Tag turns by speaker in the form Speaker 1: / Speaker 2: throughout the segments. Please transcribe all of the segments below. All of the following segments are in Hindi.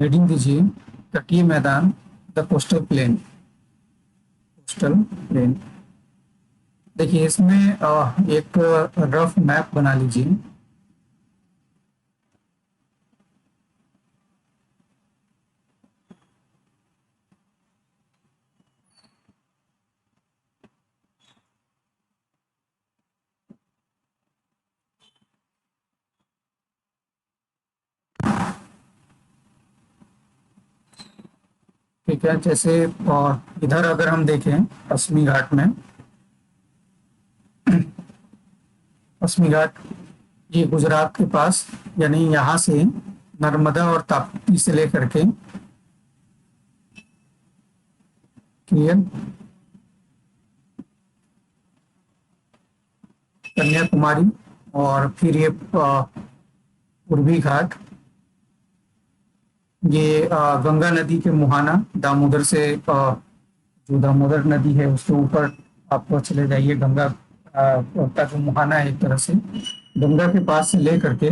Speaker 1: हेडिंग दीजिए तटीय मैदान, the coastal plain. Coastal plain. देखिए इसमें एक रफ मैप बना लीजिए। ठीक है, जैसे इधर अगर हम देखें पश्चिमी घाट में, पश्चिमी घाट ये गुजरात के पास, यानी यहाँ से नर्मदा और ताप्ती से लेकर के, क्लियर, कन्याकुमारी, और फिर ये पूर्वी घाट, ये गंगा नदी के मुहाना, दामोदर से जो दामोदर नदी है उसके ऊपर आप चले जाइए, गंगा का जो मुहाना है एक तरह से गंगा के पास से ले करके,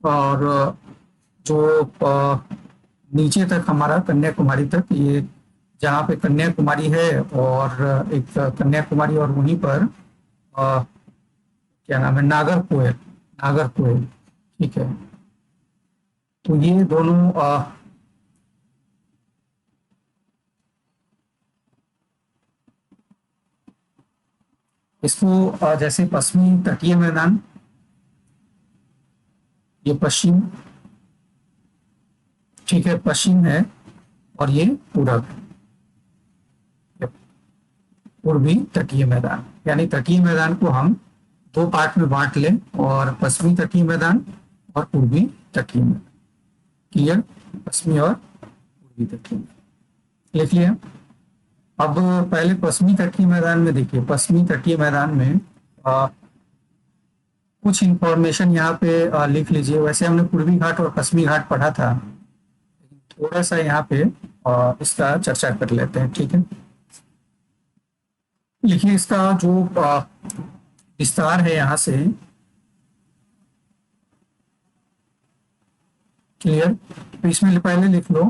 Speaker 1: और जो नीचे तक हमारा कन्याकुमारी तक, ये जहाँ पे कन्याकुमारी है, और एक कन्याकुमारी और वहीं पर क्या नाम है, नागरकोइल, नागरकोइल। ठीक है, तो ये दोनों इसको जैसे पश्चिमी तटीय मैदान, ये पश्चिम, ठीक है, पश्चिम है, और ये पूरब, पूर्वी तटीय मैदान। यानी तटीय मैदान को हम दो पार्ट में बांट लें, और पश्चिमी तटीय मैदान और पूर्वी तटीय मैदान। क्लियर, पश्चिमी और पूर्वी तटीय मैदान लिख लिया। अब पहले पश्चिमी तटीय मैदान में देखिए, पश्चिमी तटीय मैदान में कुछ इंफॉर्मेशन यहाँ पे लिख लीजिए। वैसे हमने पूर्वी घाट और पश्चिमी घाट पढ़ा था, थोड़ा सा यहाँ पे इसका चर्चा कर लेते हैं। ठीक है, लिखिए इसका जो विस्तार है यहाँ से, क्लियर, तो इसमें पहले लिख लो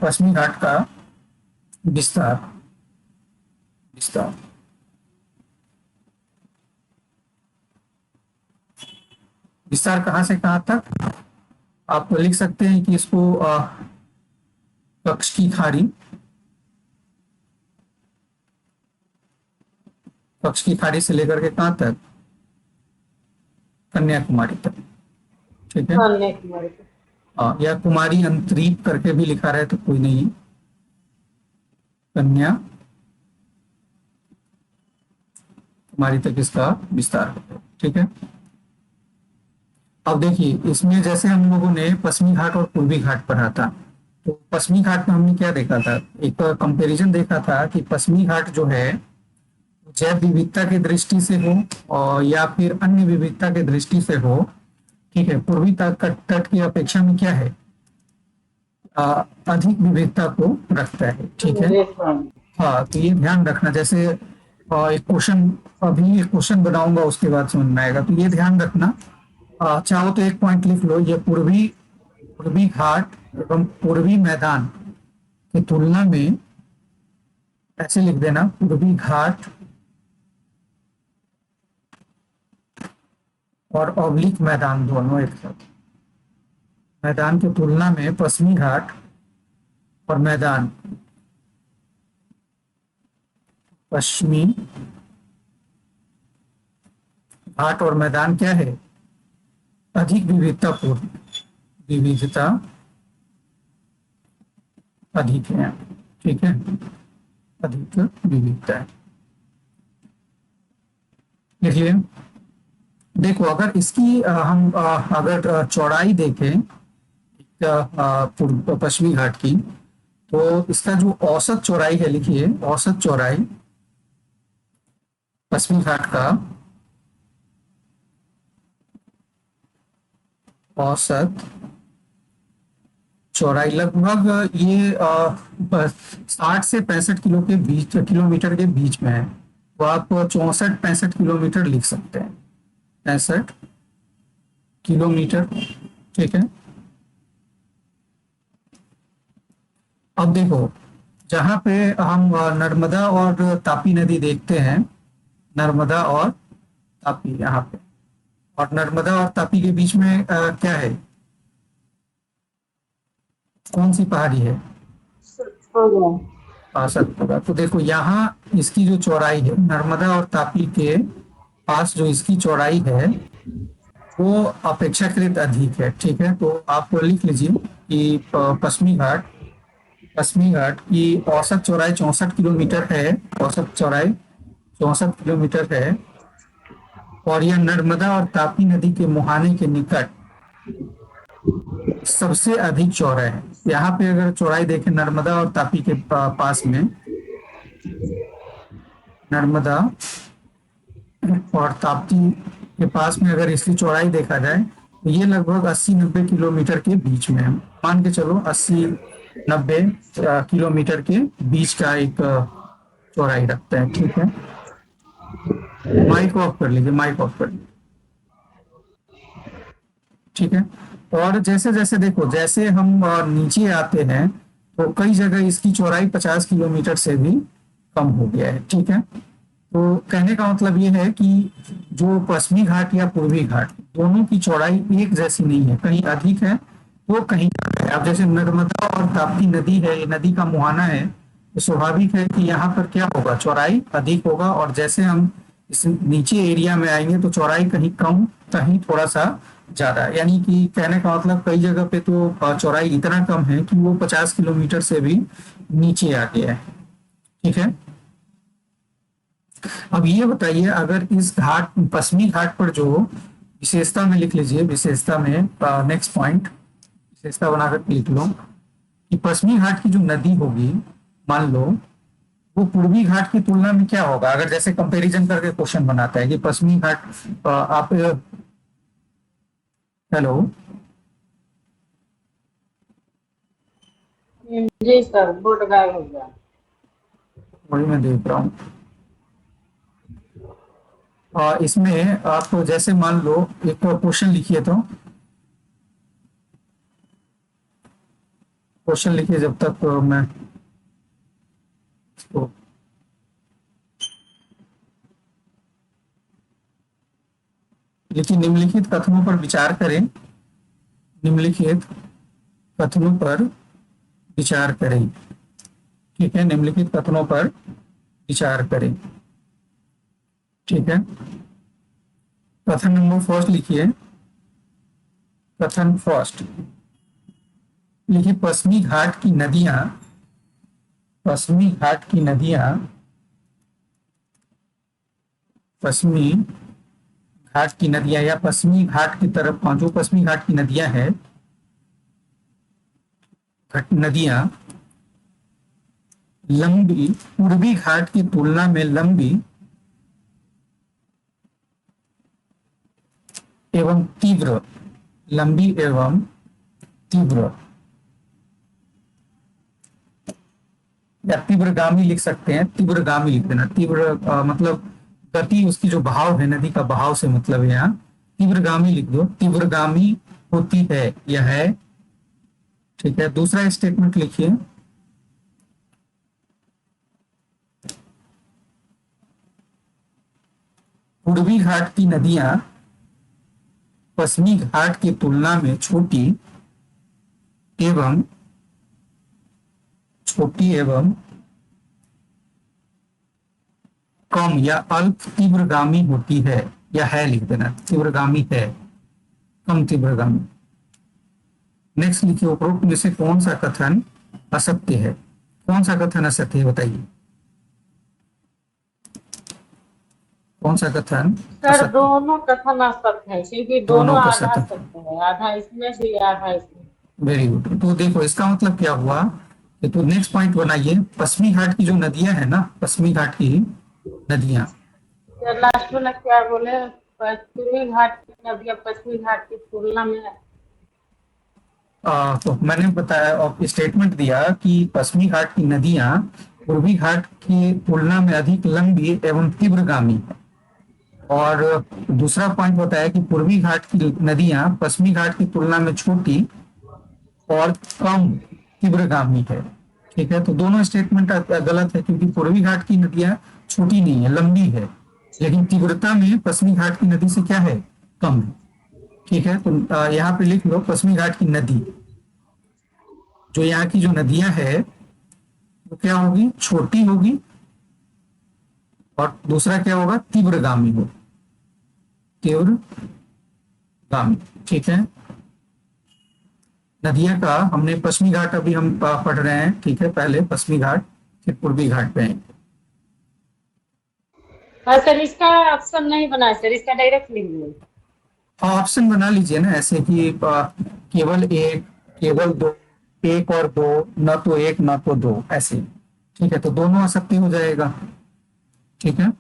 Speaker 1: पश्चिमी घाट का विस्तार, विस्तार। विस्तार कहाँ से कहाँ तक आप लिख सकते हैं कि इसको कक्ष की खाड़ी, कक्ष की खाड़ी से लेकर के कहाँ तक, कन्याकुमारी तक। ठीक है,
Speaker 2: कन्याकुमारी पे।
Speaker 1: या कुमारी अंतरीप करके भी लिखा रहे तो कोई नहीं, कन्या कुमारी तक इसका विस्तार है। ठीक है, अब देखिए इसमें जैसे हम लोगों ने पश्चिमी घाट और पूर्वी घाट पढ़ा था, तो पश्चिमी घाट में हमने क्या देखा था, एक कंपैरिजन देखा था कि पश्चिमी घाट जो है जैव विविधता की दृष्टि से हो, और या फिर अन्य विविधता की दृष्टि से हो, ठीक है, पूर्वी तट की अपेक्षा में क्या है, अधिक विविधता को रखता है। ठीक है, हाँ, तो ये ध्यान रखना। जैसे एक क्वेश्चन, अभी एक क्वेश्चन बनाऊंगा उसके बाद समझ में आएगा, तो ये ध्यान रखना। चाहो तो एक पॉइंट लिख लो, ये पूर्वी, पूर्वी घाट एवं पूर्वी मैदान की तुलना में, ऐसे लिख देना, पूर्वी घाट और ऑब्लिक मैदान दोनों एक साथ, मैदान की तुलना में पश्चिमी घाट और मैदान, पश्चिमी घाट और मैदान क्या है, अधिक विविधतापूर्ण, विविधता अधिक है। ठीक है, अधिक विविधता है, लिखिए। देखो अगर इसकी हम अगर चौड़ाई देखें पश्चिमी घाट की, तो इसका जो औसत चौड़ाई है, लिखिए औसत चौड़ाई पश्चिमी घाट का, औसत चौड़ाई लगभग ये 60 से 65 किलोमीटर के बीच में है। तो आप 64-65 किलोमीटर लिख सकते हैं, 65 किलोमीटर। ठीक है, अब देखो, जहाँ पे हम नर्मदा और तापी नदी देखते हैं, नर्मदा और तापी यहाँ पे, और नर्मदा और तापी के बीच में क्या है, कौन सी पहाड़ी है? सतपुड़ा। तो देखो यहाँ इसकी जो चौड़ाई है, नर्मदा और तापी के पास जो इसकी चौड़ाई है वो अपेक्षाकृत अधिक है। ठीक है, तो आप लिख लीजिए कि पश्चिमी घाट की औसत चौड़ाई 64 किलोमीटर है, औसत चौड़ाई 64 किलोमीटर है, और यह नर्मदा और तापी नदी के मुहाने के निकट सबसे अधिक चौड़ा है। यहाँ पे अगर चौड़ाई देखें नर्मदा और तापी के पास में, नर्मदा और ताप्ती के पास में अगर इसकी चौड़ाई देखा जाए तो ये लगभग 80-90 किलोमीटर के बीच में है। मान के चलो 80-90 किलोमीटर के बीच का एक चौड़ाई रखता है। ठीक है, माइक ऑफ कर लीजिए, माइक ऑफ कर लीजिए। ठीक है, और जैसे जैसे देखो, जैसे हम नीचे आते हैं तो कई जगह इसकी चौड़ाई 50 किलोमीटर से भी कम हो गया है। ठीक है, तो कहने का मतलब ये है कि जो पश्चिमी घाट या पूर्वी घाट, दोनों की चौड़ाई एक जैसी नहीं है, कहीं अधिक है तो कहीं कम है। अब जैसे नर्मदा और ताप्ती नदी है, ये नदी का मुहाना है, तो स्वाभाविक है कि यहाँ पर क्या होगा, चौड़ाई अधिक होगा, और जैसे हम इस नीचे एरिया में आएंगे तो चौड़ाई कहीं कम, कहीं थोड़ा सा ज्यादा। यानी कि कहने का मतलब कई जगह पे तो चौड़ाई इतना कम है कि वो 50 किलोमीटर से भी नीचे आ गया है। ठीक है, अब ये बताइए, अगर इस घाट, पश्चिमी घाट पर जो विशेषता में लिख लीजिए, विशेषता में नेक्स्ट पॉइंट, विशेषता बनाकर लिख लो कि पश्चिमी घाट की जो नदी होगी, मान लो वो पूर्वी घाट की तुलना में क्या होगा, अगर जैसे कंपैरिजन करके क्वेश्चन बनाता है कि पश्चिमी घाट, आप, हेलो,
Speaker 2: जी सर, बोर्ड गायब हो गया।
Speaker 1: वही मैं देख रहा हूँ। इसमें आप जैसे मान लो एक क्वेश्चन लिखिए, तो क्वेश्चन लिखिए जब तक मैं इसको, लेकिन निम्नलिखित कथनों पर विचार करें, निम्नलिखित कथनों पर विचार करें। ठीक है, निम्नलिखित कथनों पर विचार करें। ठीक है, कथन नंबर फर्स्ट लिखिए, कथन फर्स्ट लिखिए, पश्चिमी घाट की नदियां, पश्चिमी घाट की नदियां, पश्चिमी घाट की नदियां या पश्चिमी घाट की तरफ, जो पश्चिमी घाट की नदियां हैं, नदियां लंबी, पूर्वी घाट की तुलना में लंबी एवं तीव्र, लंबी एवं तीव्र, या तीव्रगामी लिख सकते हैं, तीव्रगामी लिख देना, तीव्र मतलब गति, उसकी जो भाव है, नदी का भाव से मतलब है, यहाँ तीव्रगामी लिख दो, तीव्रगामी होती है, यह है। ठीक है, दूसरा स्टेटमेंट लिखिए, पूर्वी घाट की नदियां पश्चिमी घाट की तुलना में छोटी एवं कम या अल्प तीव्रगामी होती है, या है लिख देना, तीव्रगामी है, कम तीव्रगामी। नेक्स्ट लिखिए, उपरोक्त में से कौन सा कथन असत्य है, कौन सा कथन असत्य है बताइए, कौन सा कथन
Speaker 2: सर
Speaker 1: असत्य?
Speaker 2: दोनों कथन असत्य है, क्योंकि दोनों
Speaker 1: दोनों का
Speaker 2: आधा
Speaker 1: सत्य,
Speaker 2: सत्य है, आधा इसमें से आधा इसमें।
Speaker 1: Very good. तो देखो इसका मतलब क्या हुआ, तो नेक्स्ट पॉइंट बनाइए, पश्चिमी घाट की जो नदियां है ना, पश्चिमी घाट की नदियां,
Speaker 2: सर लास्ट में क्या बोले, पूर्वी घाट की नदियां पश्चिमी घाट की तुलना में।
Speaker 1: तो मैंने बताया और स्टेटमेंट दिया कि पश्चिमी घाट की नदियां पूर्वी घाट की तुलना में अधिक लंबी एवं तीव्रगामी है। और दूसरा पॉइंट होता है कि पूर्वी घाट की नदियां पश्चिमी घाट की तुलना में छोटी और कम तीव्रगामी है। ठीक है, तो दोनों स्टेटमेंट गलत है, क्योंकि पूर्वी घाट की नदियां छोटी नहीं है, लंबी है, लेकिन तीव्रता में पश्चिमी घाट की नदी से क्या है, कम है। ठीक है, तो यहाँ पे लिख लो पश्चिमी घाट की नदी, जो यहाँ की जो नदियां है वो क्या होगी, छोटी होगी, और दूसरा क्या होगा, तीव्रगामी हो, तीव्रगामी। ठीक है, नदियां का हमने पश्चिमी घाट अभी हम पढ़ रहे हैं। ठीक है, पहले पश्चिमी घाट फिर पूर्वी घाट पे आएंगे।
Speaker 2: हाँ सर, इसका ऑप्शन नहीं बना है सर, इसका डायरेक्ट लिख दो।
Speaker 1: हाँ, ऑप्शन बना लीजिए ना, ऐसे कि केवल एक, केवल दो, एक और दो, न तो एक न तो दो, ऐसे। ठीक है, तो दोनों आसक्ति हो जाएगा। ठीक है,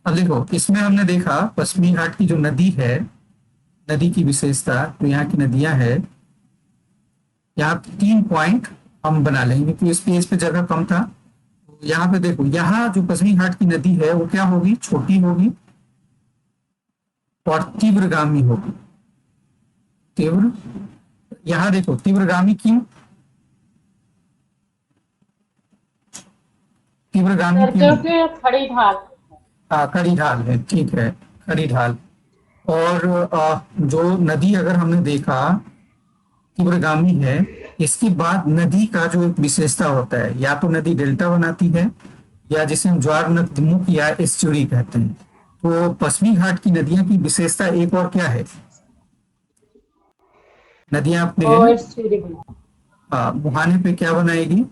Speaker 1: अब देखो इसमें हमने देखा पश्चिमी घाट की जो नदी है, नदी की विशेषता, तो यहाँ की नदियां है, यहाँ 3 पॉइंट हम बना लेंगे क्योंकि इस पेज पे जगह कम था। यहाँ पे देखो, यहाँ जो पश्चिमी घाट की नदी है वो क्या होगी, छोटी होगी और तीव्रगामी होगी। तीव्र, यहाँ देखो तीव्रगामी क्यों, तीव्रगामी
Speaker 2: सर
Speaker 1: क्यों,
Speaker 2: क्योंकि खड़ी ढाल।
Speaker 1: खड़ी ढाल है। ठीक है, खड़ी ढाल। और जो नदी अगर हमने देखा तीव्रगामी है, इसके बाद नदी का जो एक विशेषता होता है, या तो नदी डेल्टा बनाती है, या जिसे हम ज्वार नदमुख या एस्चुरी कहते हैं। तो पश्चिमी घाट की नदियां की विशेषता एक और क्या है, नदियां अपने
Speaker 2: और सूर्य बना।
Speaker 1: मुहाने पे क्या बनाएगी,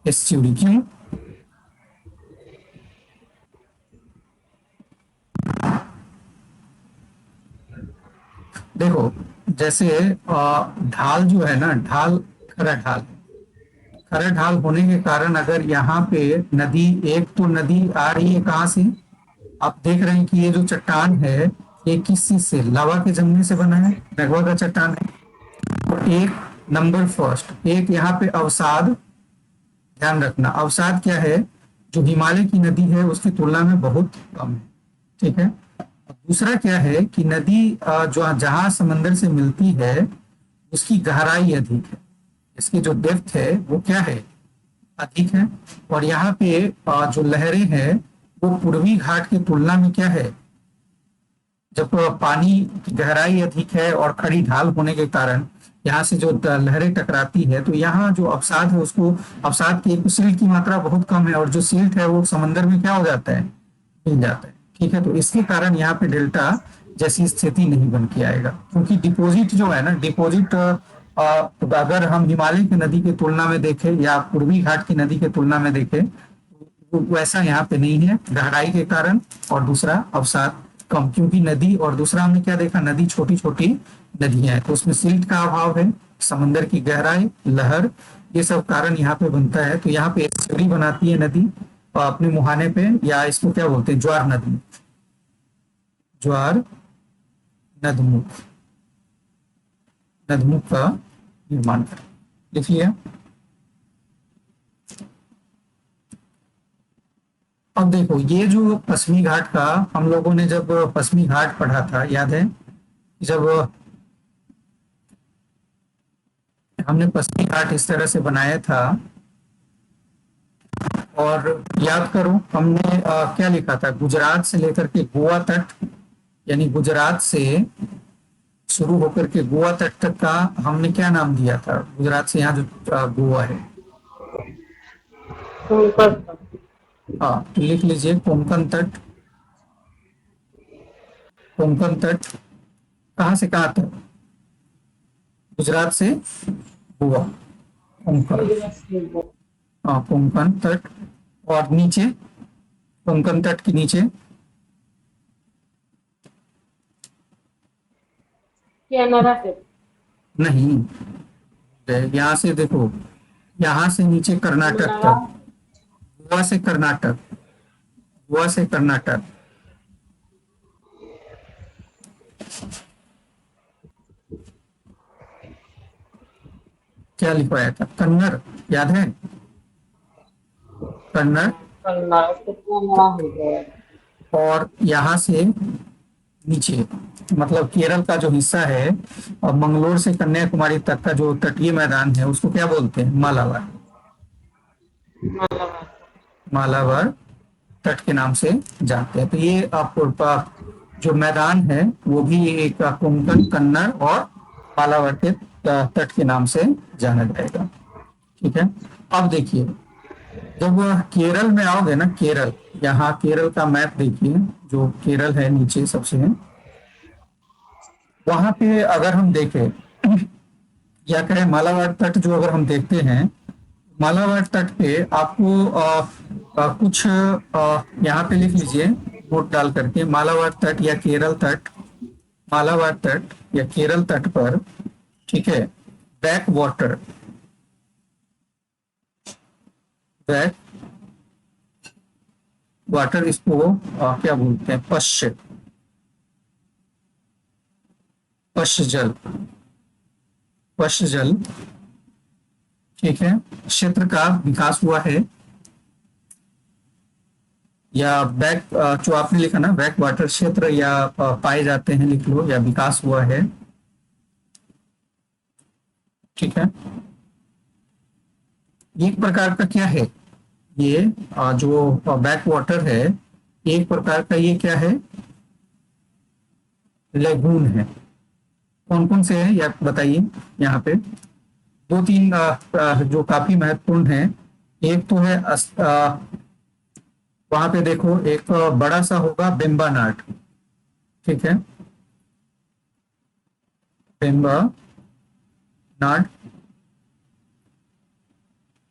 Speaker 1: एस्चुरी। क्यों, देखो जैसे ढाल जो है ना, ढाल खरा ढाल है, खरा ढाल होने के कारण अगर यहाँ पे नदी, एक तो नदी आ रही है कहाँ से, आप देख रहे हैं कि ये जो चट्टान है ये किस चीज से, लावा के जमने से बना है, मैग्मा का चट्टान है। तो एक नंबर फर्स्ट, एक यहाँ पे अवसाद, ध्यान रखना अवसाद क्या है, जो हिमालय की नदी है उसकी तुलना में बहुत कम है। ठीक है, दूसरा क्या है कि नदी जो जहां समंदर से मिलती है उसकी गहराई अधिक है, इसकी जो डेप्थ है वो क्या है, अधिक है। और यहाँ पे जो लहरें हैं वो पूर्वी घाट की तुलना में क्या है, जब पानी की गहराई अधिक है और खड़ी ढाल होने के कारण यहाँ से जो लहरें टकराती है, तो यहाँ जो अवसाद है उसको, अवसाद की सिल्ट की मात्रा बहुत कम है, और जो सिल्ट है वो समंदर में क्या हो जाता है, मिल जाता है। ठीक है, तो इसके कारण यहाँ पे डेल्टा जैसी स्थिति नहीं बन के आएगा, क्योंकि डिपोजिट जो है ना, डिपोजिट अगर हम हिमालय की नदी की तुलना में देखें या पूर्वी घाट की नदी की तुलना में देखें, वैसा यहाँ पे नहीं है, गहराई के कारण, और दूसरा अवसाद कम, क्योंकि नदी, और दूसरा हमने क्या देखा, नदी छोटी छोटी नदियां हैं तो उसमें सिल्ट का अभाव है, समंदर की गहराई, लहर, ये सब कारण यहाँ पे बनता है। तो यहाँ पे एस्चुरी बनाती है नदी अपने मुहाने पे, या इसको क्या बोलते हैं, ज्वार नदी, ज्वार नदमुख, नदमुख का निर्माण कर, देखिए। अब देखो ये जो पश्चिमी घाट का, हम लोगों ने जब पश्चिमी घाट पढ़ा था, याद है, जब हमने पश्चिमी घाट इस तरह से बनाया था, और याद करो हमने क्या लिखा था, गुजरात से लेकर के गोवा तक, यानी गुजरात से शुरू होकर के गोवा तट तक का हमने क्या नाम दिया था, गुजरात से यहाँ जो गोवा है, हाँ, तो लिख लीजिए कोंकण तट। कोंकण तट कहाँ से कहाँ तक, गुजरात से गोवा, कोंकण, हाँ कोंकण तट। और नीचे, कोंकण तट के नीचे नहीं, यहाँ से देखो, यहाँ से नीचे कर्नाटक तक, गोवा से कर्नाटक, गोवा से कर्नाटक, क्या लिखवाया था, कन्नड़, याद है, कन्नड़। और यहाँ से नीचे, मतलब केरल का जो हिस्सा है और मंगलोर से कन्याकुमारी तक का जो तटीय मैदान है उसको क्या बोलते हैं? मालाबार।
Speaker 2: मालाबार।
Speaker 1: मालाबार तट के नाम से जानते हैं। तो ये आपको जो मैदान है वो भी एक कोंकण, कन्नड़ और मालाबार के तट के नाम से जाना जाएगा। ठीक है। अब देखिए, जब वह केरल में आओगे ना, केरल, यहाँ केरल का मैप देखिए, जो केरल है नीचे सबसे, वहां पे अगर हम देखें या कहें मालाबार तट, जो अगर हम देखते हैं मालाबार तट पे आपको कुछ यहाँ पे लिख लीजिए नोट डाल करके, मालाबार तट या केरल तट, मालाबार तट या केरल तट पर, ठीक है, बैक वाटर, बैक वाटर, इसको क्या बोलते हैं? पश्च, पश्च जल, पश्च जल, ठीक है, क्षेत्र का विकास हुआ है। या बैक, जो आपने लिखा ना बैक वाटर क्षेत्र, या पाए जाते हैं लिख लो, या विकास हुआ है। ठीक है। एक प्रकार का क्या है ये, जो बैक वाटर है, एक प्रकार का ये क्या है? लेगून है। कौन कौन से हैं ये आप बताइए। यहाँ पे दो तीन जो काफी महत्वपूर्ण है। एक तो है वहां पे देखो, एक बड़ा सा होगा बेम्बानाट, ठीक है, बेम्बानाट।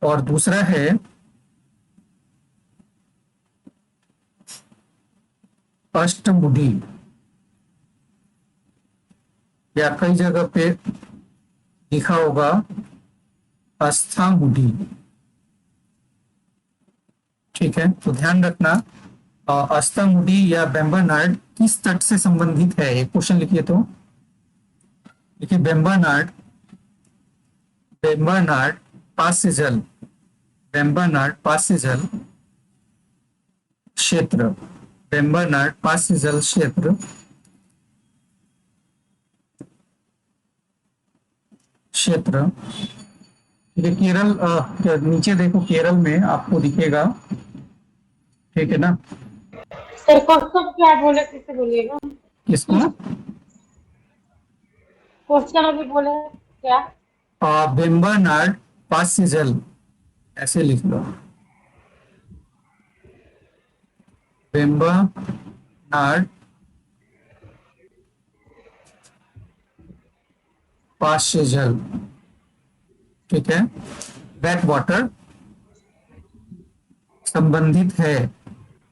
Speaker 1: और दूसरा है अष्टमुडी, या कई जगह पे लिखा होगा अस्थामुडी। ठीक है, तो ध्यान रखना, अस्थामुडी या बेम्बानाड किस तट से संबंधित है? एक क्वेश्चन लिखिए तो। देखिए, बेम्बानाड, बेम्बानाड पास से जल, बेम्बानाड पास से जल क्षेत्र, बेम्बानाड पास से जल क्षेत्र, क्षेत्र, ये केरल, नीचे देखो केरल में आपको दिखेगा, ठीक है ना?
Speaker 2: सर क्वेश्चन क्या बोले, किसे बोलिएगा?
Speaker 1: किसको?
Speaker 2: क्वेश्चन अभी बोले क्या?
Speaker 1: बेम्बानाड पास से जल, ऐसे लिख लो, बेम्बानाड पास से जल, ठीक है, बैक वाटर संबंधित है,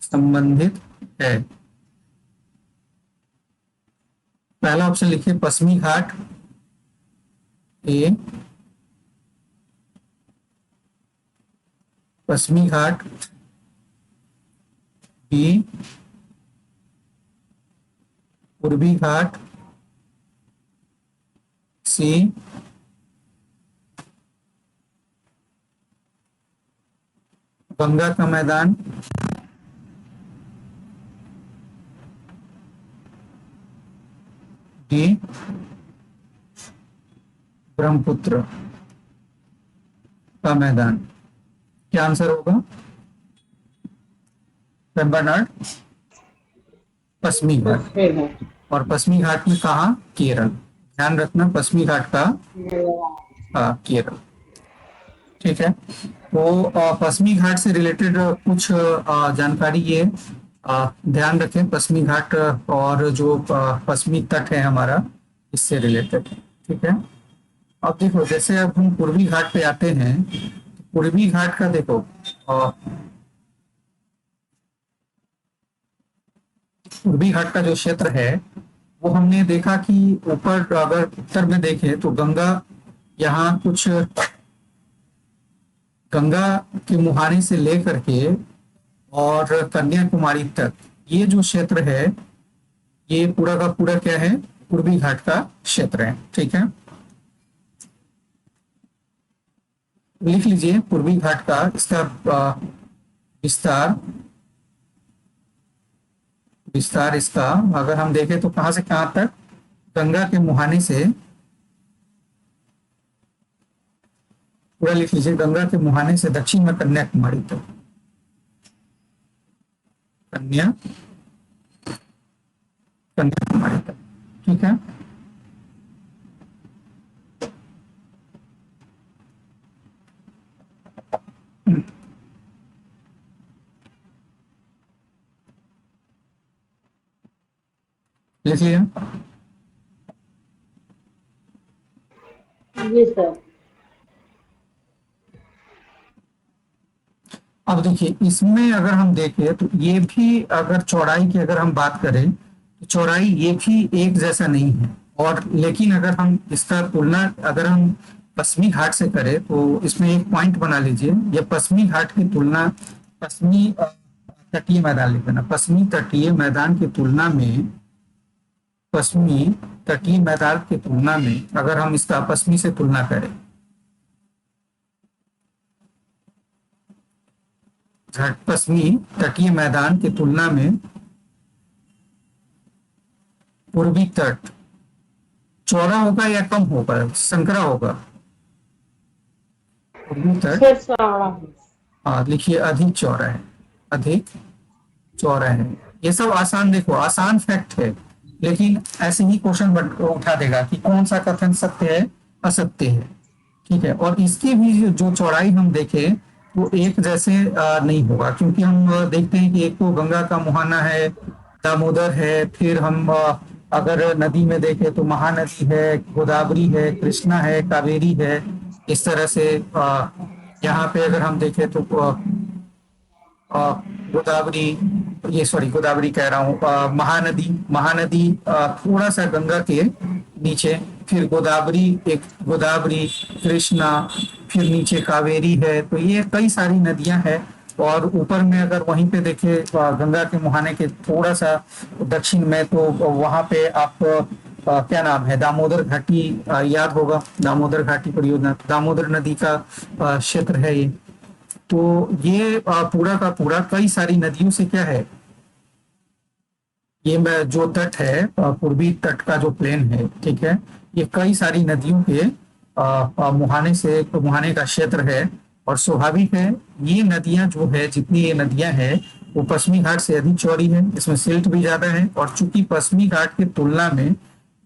Speaker 1: संबंधित है। पहला ऑप्शन लिखिए पश्चिमी घाट, ए, पश्चिमी घाट, बी, पूर्वी घाट, सी, गंगा का मैदान, डी, ब्रह्मपुत्र का मैदान। क्या आंसर होगा? बेम्बानाड पश्चिमी घाट। और पश्चिमी घाट में कहा? केरल। ध्यान रखना, पश्चिमी घाट का केरल। ठीक है, तो पश्चिमी घाट से रिलेटेड कुछ जानकारी ये ध्यान रखें, पश्चिमी घाट और जो पश्चिमी तट है हमारा, इससे रिलेटेड। ठीक है। अब देखो, जैसे अब हम पूर्वी घाट पे आते हैं, तो पूर्वी घाट का देखो, पूर्वी घाट का जो क्षेत्र है वो हमने देखा कि ऊपर अगर उत्तर में देखें तो गंगा, यहाँ कुछ गंगा के मुहाने से लेकर के और कन्याकुमारी तक, ये जो क्षेत्र है ये पूरा का पूरा क्या है? पूर्वी घाट का क्षेत्र है। ठीक है, लिख लीजिए पूर्वी घाट का, इसका विस्तार, विस्तार इसका अगर हम देखें तो कहाँ से कहाँ तक, गंगा के मुहाने से, पूरा लिख लीजिए, गंगा के मुहाने से दक्षिण में कन्याकुमारी तक, कन्या कन्याकुमारी तक। ठीक है। लिख लिया।
Speaker 2: जी सर।
Speaker 1: अब देखिए, इसमें अगर हम देखें तो ये भी, अगर चौड़ाई की अगर हम बात करें तो चौड़ाई ये भी एक जैसा नहीं है। और लेकिन अगर हम इसका तुलना अगर हम पश्चिमी घाट से करें तो इसमें एक पॉइंट बना लीजिए, ये पश्चिमी घाट की तुलना, पश्चिमी तटीय मैदान लिख देना, पश्चिमी तटीय मैदान की तुलना में, पश्चिमी तटीय मैदान की तुलना में अगर हम इसका पश्चिमी से तुलना करें, पश्चिमी तटीय मैदान की तुलना में पूर्वी तट चौड़ा होगा या कम होगा, संकरा होगा? पूर्वी तट,
Speaker 2: सर चौड़ा है।
Speaker 1: हाँ लिखिए, अधिक चौड़ा है, अधिक चौड़ा है। ये सब आसान, देखो आसान फैक्ट है, लेकिन ऐसे ही क्वेश्चन उठा देगा कि कौन सा कथन सत्य है, असत्य है। ठीक है। और इसकी भी जो चौड़ाई हम देखें वो एक जैसे नहीं होगा, क्योंकि हम देखते हैं कि एक तो गंगा का मुहाना है, दामोदर है, फिर हम अगर नदी में देखें तो महानदी है, गोदावरी है, कृष्णा है, कावेरी है। इस तरह से यहाँ पे अगर हम देखें तो गोदावरी, ये सॉरी गोदावरी कह रहा हूँ, महानदी, महानदी थोड़ा सा गंगा के नीचे, फिर गोदावरी, एक गोदावरी, कृष्णा, फिर नीचे कावेरी है। तो ये कई सारी नदियां हैं। और ऊपर में अगर वहीं पे देखे गंगा के मुहाने के थोड़ा सा दक्षिण में, तो वहां पे आप क्या नाम है, दामोदर घाटी, याद होगा दामोदर घाटी परियोजना, दामोदर नदी का क्षेत्र है ये। तो ये पूरा का पूरा कई सारी नदियों से क्या है, ये मैं जो तट है, पूर्वी तट का जो प्लेन है, ठीक है, ये कई सारी नदियों के मुहाने से, तो मुहाने का क्षेत्र है। और स्वाभाविक है, ये नदियां जो है, जितनी ये नदियां हैं वो पश्चिमी घाट से अधिक चौड़ी है, इसमें सिल्ट भी ज्यादा है। और चूंकि पश्चिमी घाट की तुलना में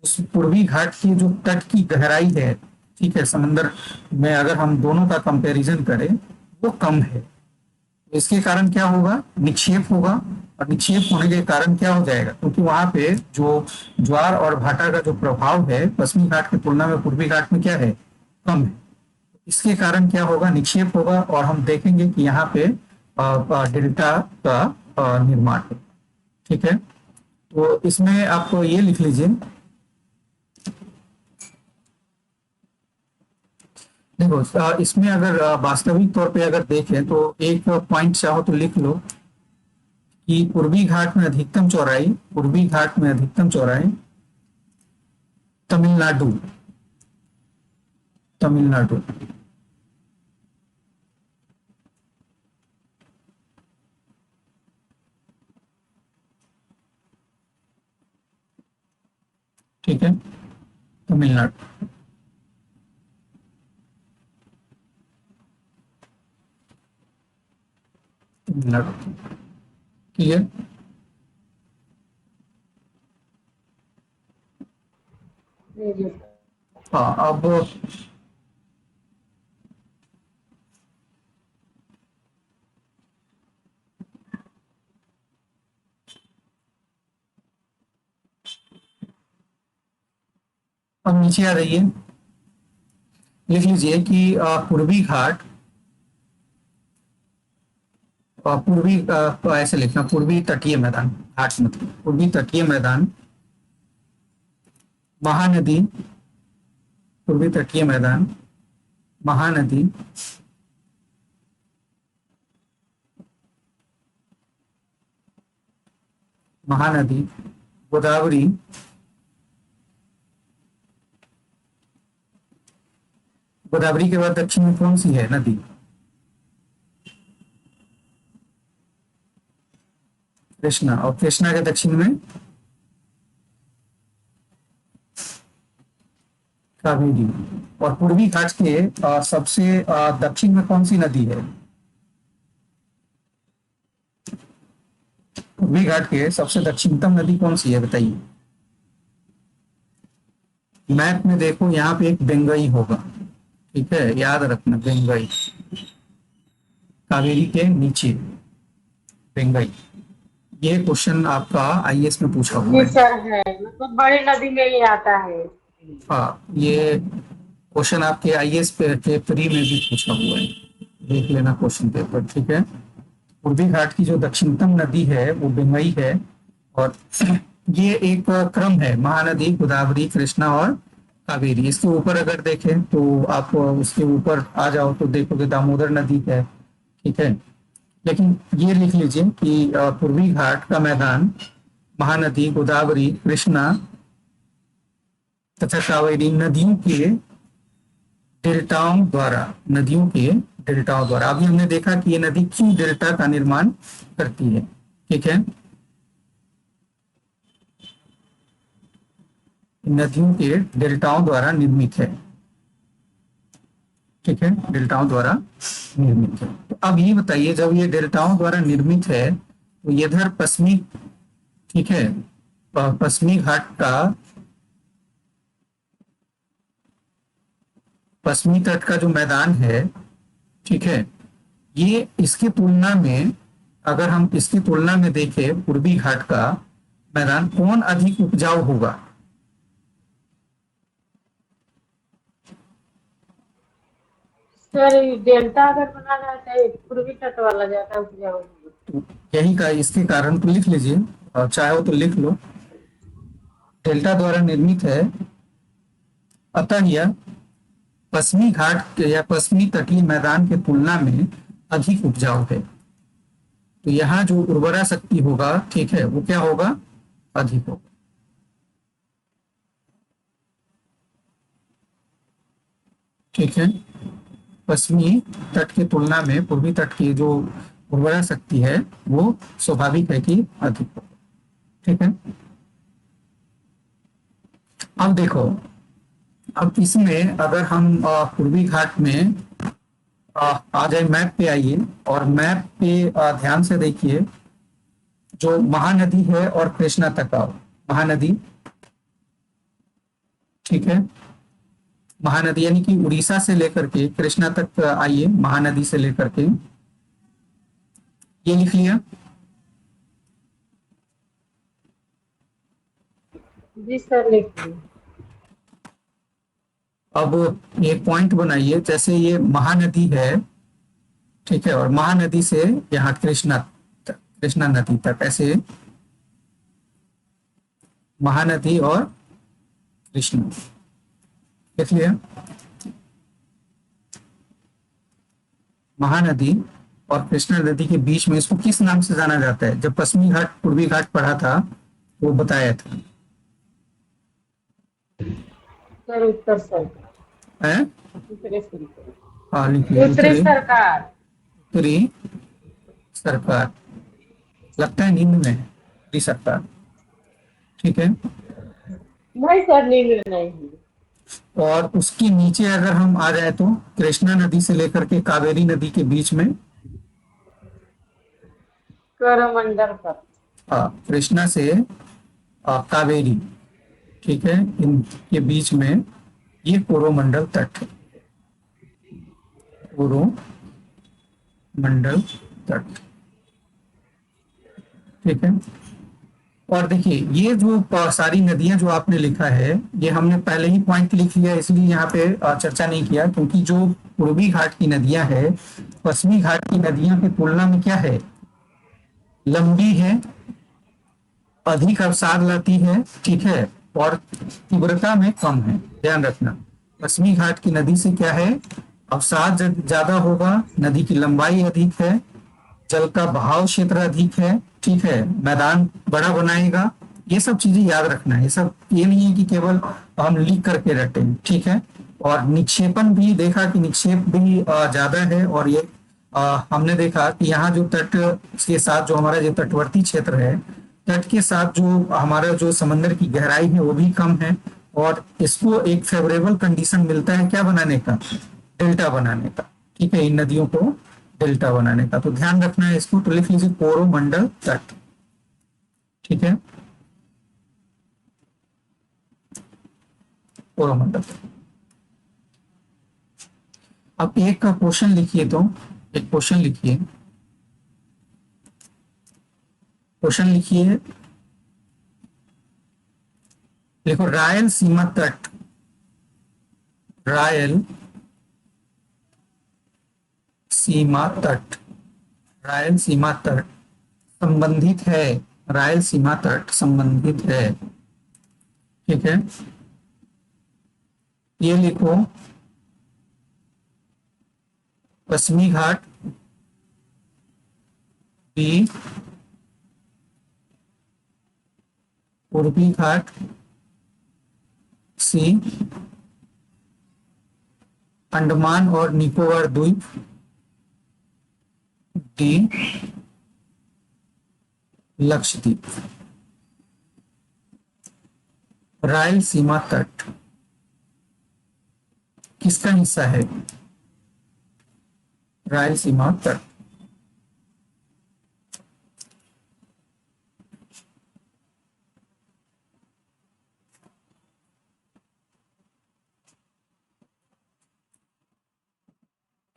Speaker 1: उस पूर्वी घाट की जो तट की गहराई है, ठीक है, समंदर में अगर हम दोनों का कंपैरिजन करें, वो कम है। तो इसके कारण क्या होगा, निक्षेप होगा। और निक्षेप होने के कारण क्या हो जाएगा, क्योंकि वहां पे जो ज्वार और भाटा का जो प्रभाव है पश्चिमी घाट की तुलना में पूर्वी घाट में क्या है, कम है। इसके कारण क्या होगा, निक्षेप होगा। और हम देखेंगे कि यहाँ पे डेल्टा का निर्माण है। ठीक है। तो इसमें आपको ये लिख लीजिए, देखो इसमें अगर वास्तविक तौर पे अगर देखें तो एक पॉइंट चाहो तो लिख लो कि पूर्वी घाट में अधिकतम चौड़ाई, पूर्वी घाट में अधिकतम चौड़ाई तमिलनाडु, तमिलनाडु। ठीक है, तमिलनाडु, तमिलनाडु। क्लियर?
Speaker 2: जी जी सर।
Speaker 1: हाँ, अब नीचे आ जाइए, लिख लीजिए कि पूर्वी घाट, पूर्वी तो ऐसे लिखना, पूर्वी तटीय मैदान, घाट मतलब पूर्वी तटीय मैदान, महानदी, पूर्वी तटीय मैदान, महानदी, महानदी, गोदावरी, गोदावरी के बाद दक्षिण में कौन सी है, नदी? कृष्णा, और कृष्णा के दक्षिण में कावेरी। और पूर्वी घाट के सबसे दक्षिण में कौन सी नदी है? पूर्वी घाट के सबसे दक्षिणतम नदी कौन सी है बताइए? मैप में देखो, यहाँ पे एक बेंगई होगा, ठीक है, याद रखना, बेंगई, कावेरी के नीचे बेंगई। ये क्वेश्चन आपका आईएएस में पूछा हुआ
Speaker 2: जी
Speaker 1: है।
Speaker 2: सर है, मतलब बड़ी नदी में ही आता है।
Speaker 1: हाँ, ये क्वेश्चन आपके आईएएस के प्री में भी पूछा हुआ है, देख लेना क्वेश्चन पेपर, ठीक है। पूर्वी घाट की जो दक्षिणतम नदी है वो बेंगई है, और ये एक क्रम है, महानदी, गोदावरी, कृष्णा और कावेरी। इसके ऊपर अगर देखें तो आप उसके ऊपर आ जाओ तो देखोगे दामोदर नदी है, ठीक है। लेकिन ये लिख लीजिए कि पूर्वी घाट का मैदान महानदी, गोदावरी, कृष्णा तथा कावेरी नदियों के डेल्टाओं द्वारा, अभी हमने देखा कि ये नदी क्यों डेल्टा का निर्माण करती है, ठीक है। नदियों के डेल्टाओं द्वारा निर्मित है, ठीक है, डेल्टाओं द्वारा निर्मित है। तो अब ये बताइए, जब ये डेल्टाओं द्वारा निर्मित है तो इधर पश्चिमी, ठीक है, पश्चिमी घाट का पश्चिमी तट का जो मैदान है, ठीक है, ये इसकी तुलना में, अगर हम इसकी तुलना में देखें पूर्वी घाट का मैदान, कौन अधिक उपजाऊ होगा?
Speaker 2: सर डेल्टा अगर बना जाता है, पूर्वी तट वाला ज्यादा उपजाऊ होगा।
Speaker 1: तो यही का इसके कारण तो लिख लीजिए, और चाहो तो लिख लो, डेल्टा द्वारा निर्मित है, अतः यह पश्चिमी घाट या पश्चिमी तटीय मैदान के तुलना में अधिक उपजाऊ है। तो यहाँ जो उर्वरा शक्ति होगा, ठीक है, वो क्या होगा? अधिक होगा, ठीक है। पश्चिमी तट की तुलना में पूर्वी तट की जो उर्वरा शक्ति है वो स्वाभाविक है कि अधिक होगा, ठीक है। अब देखो, अब इसमें अगर हम पूर्वी घाट में आ जाए, मैप पे आइए, और मैप पे ध्यान से देखिए, जो महानदी है और कृष्णा तक आओ, महानदी, ठीक है, महानदी यानी कि उड़ीसा से लेकर के कृष्णा तक आइए, महानदी से लेकर के, ये लिख लिया।
Speaker 2: जी सर, लिख ली।
Speaker 1: अब एक पॉइंट बनाइए, जैसे ये महानदी है, ठीक है, और महानदी से यहाँ कृष्णा नदी तक, ऐसे महानदी और कृष्णा, लिख लिया। महानदी और कृष्णा नदी के बीच में इसको किस नाम से जाना जाता है? जब पश्चिमी घाट पूर्वी घाट पढ़ा था वो बताया था,
Speaker 2: सर उत्तर सरकार
Speaker 1: है?
Speaker 2: उत्तरी सरकार
Speaker 1: हाँ, लिखिए,
Speaker 2: उत्तरी सरकार।
Speaker 1: उत्तरी सरकार, लगता है नींद में है, उत्तरी सरकार, ठीक है।
Speaker 2: नहीं सर, नींद नहीं है।
Speaker 1: और उसके नीचे अगर हम आ जाए तो कृष्णा नदी से लेकर के कावेरी नदी के बीच में,
Speaker 2: करमंडल पर।
Speaker 1: कृष्णा से कावेरी, ठीक है, इनके बीच में ये कोरोमंडल तट है, कोरोमंडल तट, ठीक है। और देखिए, ये जो सारी नदियां जो आपने लिखा है, ये हमने पहले ही पॉइंट लिख लिया, इसलिए यहाँ पे चर्चा नहीं किया, क्योंकि जो पूर्वी घाट की नदियां है पश्चिमी घाट की नदियों की तुलना में क्या है? लंबी है, अधिक अवसाद लाती है, ठीक है, और तीव्रता में कम है, ध्यान रखना। पश्चिमी घाट की नदी से क्या है? अवसाद ज्यादा होगा, नदी की लंबाई अधिक है, जल का बहाव क्षेत्र अधिक है, ठीक है, मैदान बड़ा बनाएगा। ये सब चीजें याद रखना है, ये सब, ये नहीं है कि केवल हम लिख करके रटें, ठीक है। और निक्षेपण भी देखा कि निक्षेप भी ज्यादा है, और ये हमने देखा कि यहाँ जो तट के साथ जो हमारा जो तटवर्ती क्षेत्र है, तट के साथ जो हमारा जो समंदर की गहराई है वो भी कम है, और इसको एक फेवरेबल कंडीशन मिलता है क्या बनाने का, डेल्टा बनाने का। ठीक है, इन नदियों को डेल्टा बनाने का, तो ध्यान रखना है इसको, तो लिख लीजिए कोरोमंडल तट। ठीक है, कोरोमंडल तट। अब एक का क्वेश्चन लिखिए, तो एक क्वेश्चन लिखिए, क्वेश्चन लिखिए, देखो रायल सीमा तट, रायल सीमा तट, रायल सीमा तट संबंधित है, रायल सीमा तट संबंधित है। ठीक है, ये लिखो पश्चिमी घाट, बी पूर्वी घाट, सी अंडमान और निकोबार द्वीप, डी लक्षद्वीप। रायल सीमा तट किसका हिस्सा है, रायल सीमा तट?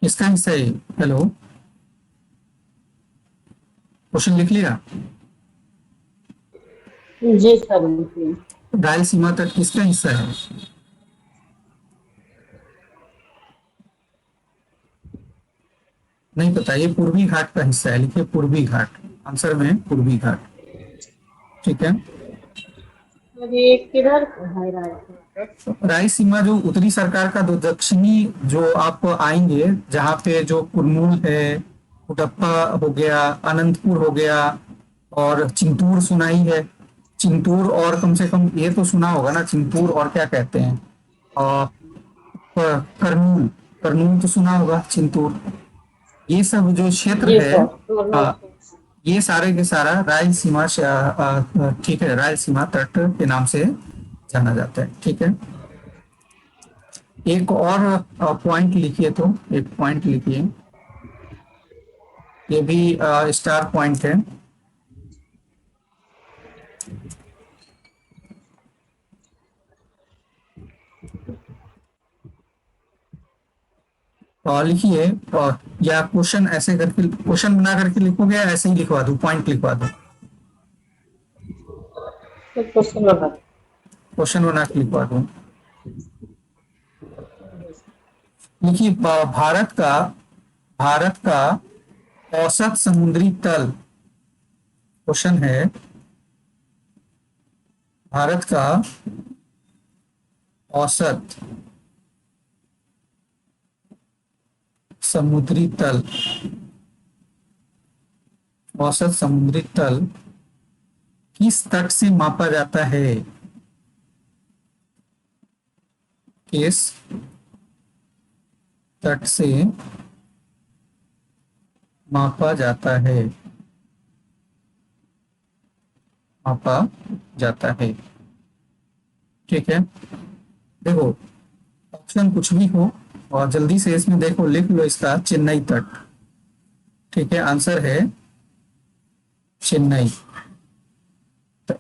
Speaker 1: किसका हिस्सा है? हेलो, क्वेश्चन लिख लिया?
Speaker 2: जी सर लिखिए।
Speaker 1: रायल सीमा तट किसका हिस्सा है? नहीं पता, ये पूर्वी घाट का हिस्सा है, लिखिए पूर्वी घाट, आंसर में पूर्वी घाट। ठीक है,
Speaker 2: सर ये किधर है रायपुर?
Speaker 1: रायसीमा जो उत्तरी सरकार का, जो दक्षिणी जो आप आएंगे, जहाँ पे जो कुरनूल है, कुटप्पा हो गया, अनंतपुर हो गया, और चिंतूर सुनाई है, चिंतूर, और कम से कम ये तो सुना होगा ना, चिंतूर, और क्या कहते हैं, और करनूल, करनूल तो सुना होगा, चिंतूर, ये सब जो क्षेत्र
Speaker 2: जी
Speaker 1: है,
Speaker 2: सर दोनों।
Speaker 1: ये सारे के सारा रायलसीमा ठीक है, रायलसीमा तट के नाम से जाना जाता है। ठीक है, एक और पॉइंट लिखिए, तो एक पॉइंट लिखिए, ये भी स्टार पॉइंट है। और लिखिए, और या क्वेश्चन ऐसे करके, क्वेश्चन बना करके लिखोगे, या ऐसे ही लिखवा दूं, पॉइंट लिखवा दूं?
Speaker 2: Question number.
Speaker 1: क्वेश्चन बना के लिखवा दूं। लिखिए, भारत का औसत समुद्री तल, क्वेश्चन है, भारत का औसत समुद्री तल, औसत समुद्री तल किस तट से मापा जाता है, किस तट से मापा जाता है, मापा जाता है? ठीक है, देखो ऑप्शन कुछ भी हो, और जल्दी से इसमें देखो, लिख लो इसका चेन्नई तट। ठीक है, आंसर है चेन्नई तट,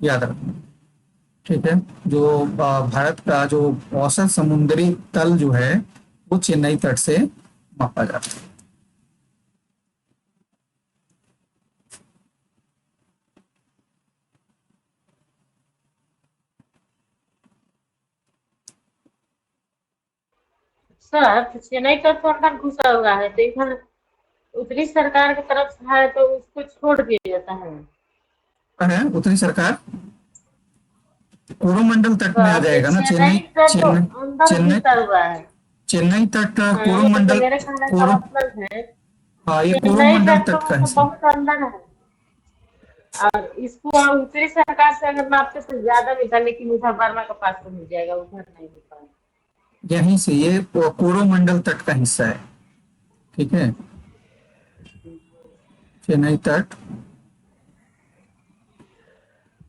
Speaker 1: याद रखना। ठीक है, जो भारत का जो औसत समुद्री तल जो है, वो चेन्नई तट से मापा जाता है।
Speaker 2: सर तो चेन्नई का तो अंदर घुसा हुआ है, तो इधर उत्तरी सरकार की तरफ से है तो उसको छोड़ दिया जाता है।
Speaker 1: है उत्तरी सरकार, कोरोमंडल तट में आ
Speaker 2: तो
Speaker 1: जाएगा ना,
Speaker 2: चेन्नई
Speaker 1: चेन्नई,
Speaker 2: का तो
Speaker 1: चेन्नई,
Speaker 2: अंदर
Speaker 1: चेन्नई,
Speaker 2: घुसा हुआ है।
Speaker 1: चेन्नई तट
Speaker 2: ये तो
Speaker 1: कोरोमंडल,
Speaker 2: मेरे कहने का
Speaker 1: कोरो,
Speaker 2: मतलब है,
Speaker 1: हाँ, ये
Speaker 2: चेन्नई
Speaker 1: कोरोमंडल
Speaker 2: तट तो
Speaker 1: तट का
Speaker 2: मतलब
Speaker 1: हिस्सा।
Speaker 2: बहुत अंदर है, और इसको उत्तरी सरकार से अगर नापते तो ज्यादा मिलता, लेकिन उधर बर्मा का पास तो मिल जाएगा, उधर नहीं मिल पाएगा।
Speaker 1: यहीं से ये कोरोमंडल तट का हिस्सा है। ठीक है, चेन्नई तट।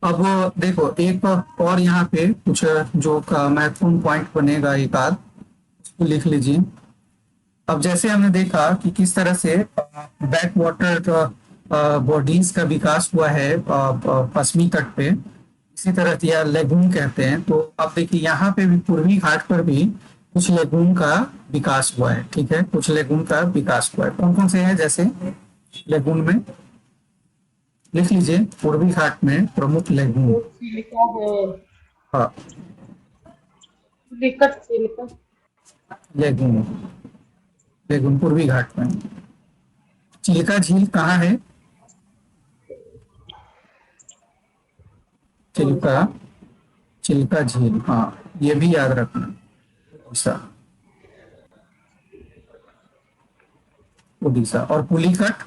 Speaker 1: अब देखो एक और यहाँ पे कुछ जो महत्वपूर्ण पॉइंट बनेगा, एक आध उसको लिख लीजिए। अब जैसे हमने देखा कि किस तरह से बैक वाटर बॉडीज का विकास हुआ है पश्चिमी तट पे, इसी तरह या लेगून कहते हैं। तो अब देखिए यहाँ पे भी पूर्वी घाट पर भी कुछ लेगून का विकास हुआ है। ठीक है, कुछ लेगून का विकास हुआ है। कौन कौन से हैं जैसे लेगून में, लिख लीजिए। पूर्वी घाट में प्रमुख लेगून।
Speaker 2: तो चिल्का है,
Speaker 1: हाँ,
Speaker 2: दिक्कत चिल्का।
Speaker 1: लेगून, लेगून पूर्वी घाट में। चिल्का झील कहाँ है? चिल्का,
Speaker 2: उड़ीसा।
Speaker 1: चिल्का झील, हाँ, ये भी याद रखना। उड़ीसा, उड़ीसा। और पुलिकट